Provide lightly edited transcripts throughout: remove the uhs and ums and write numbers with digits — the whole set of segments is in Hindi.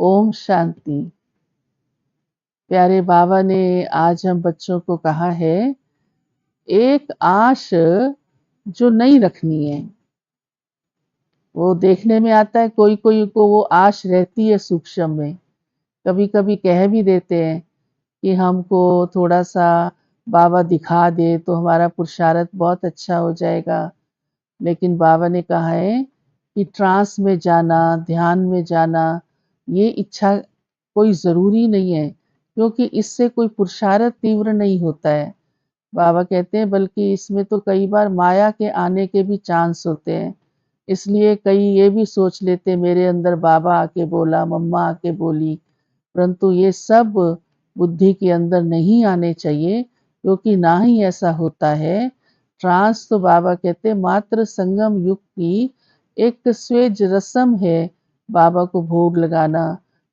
ओम शांति। प्यारे बाबा ने आज हम बच्चों को कहा है, एक आश जो नहीं रखनी है। वो देखने में आता है, कोई कोई को वो आश रहती है सूक्ष्म में। कभी कभी कह भी देते हैं कि हमको थोड़ा सा बाबा दिखा दे तो हमारा पुरुषार्थ बहुत अच्छा हो जाएगा। लेकिन बाबा ने कहा है कि ट्रांस में जाना, ध्यान में जाना, ये इच्छा कोई ज़रूरी नहीं है, क्योंकि इससे कोई पुरुषार्थ तीव्र नहीं होता है। बाबा कहते हैं बल्कि इसमें तो कई बार माया के आने के भी चांस होते हैं। इसलिए कई ये भी सोच लेते मेरे अंदर बाबा आके बोला, मम्मा आके बोली, परंतु ये सब बुद्धि के अंदर नहीं आने चाहिए, क्योंकि ना ही ऐसा होता है। ट्रांस तो बाबा कहते हैं मात्र संगम युग की एक स्वेज रस्म है, बाबा को भोग लगाना।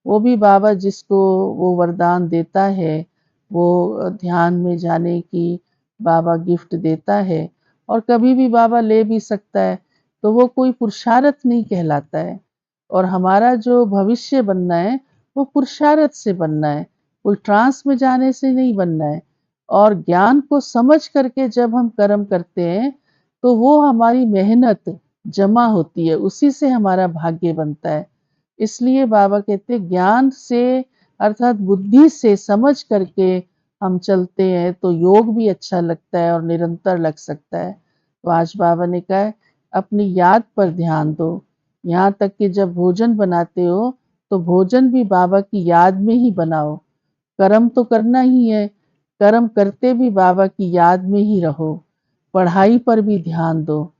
वो भी बाबा जिसको वो वरदान देता है, वो ध्यान में जाने की बाबा गिफ्ट देता है, और कभी भी बाबा ले भी सकता है, तो वो कोई पुरुषार्थ नहीं कहलाता है। और हमारा जो भविष्य बनना है वो पुरुषार्थ से बनना है, कोई ट्रांस में जाने से नहीं बनना है। और ज्ञान को समझ करके जब हम कर्म करते हैं तो वो हमारी मेहनत जमा होती है, उसी से हमारा भाग्य बनता है। इसलिए बाबा कहते हैं ज्ञान से अर्थात बुद्धि से समझ करके हम चलते हैं तो योग भी अच्छा लगता है और निरंतर लग सकता है। तो आज बाबा ने कहा है अपनी याद पर ध्यान दो। यहाँ तक कि जब भोजन बनाते हो तो भोजन भी बाबा की याद में ही बनाओ। कर्म तो करना ही है, कर्म करते भी बाबा की याद में ही रहो। पढ़ाई पर भी ध्यान दो।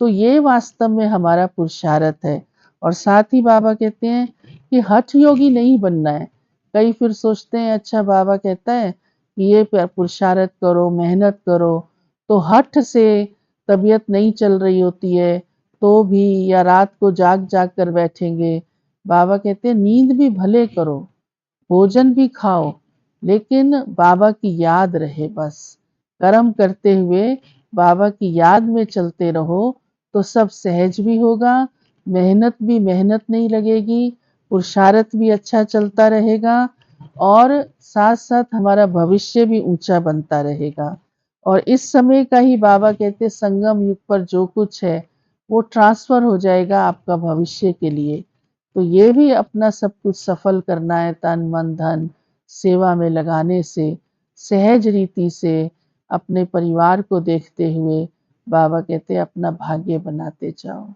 तो ये वास्तव में हमारा पुरुषार्थ है। और साथ ही बाबा कहते हैं कि हठ योगी नहीं बनना है। कई फिर सोचते हैं अच्छा बाबा कहता है कि ये पुरुषार्थ करो, मेहनत करो, तो हठ से तबीयत नहीं चल रही होती है तो भी, या रात को जाग जाग कर बैठेंगे। बाबा कहते हैं नींद भी भले करो, भोजन भी खाओ, लेकिन बाबा की याद रहे बस। कर्म करते हुए बाबा की याद में चलते रहो तो सब सहज भी होगा, मेहनत भी मेहनत नहीं लगेगी, पुरुषार्थ भी अच्छा चलता रहेगा, और साथ साथ हमारा भविष्य भी ऊंचा बनता रहेगा। और इस समय का ही बाबा कहते संगम युग पर जो कुछ है वो ट्रांसफर हो जाएगा आपका भविष्य के लिए। तो ये भी अपना सब कुछ सफल करना है, तन मन धन सेवा में लगाने से, सहज रीति से अपने परिवार को देखते हुए बाबा कहते अपना भाग्य बनाते जाओ।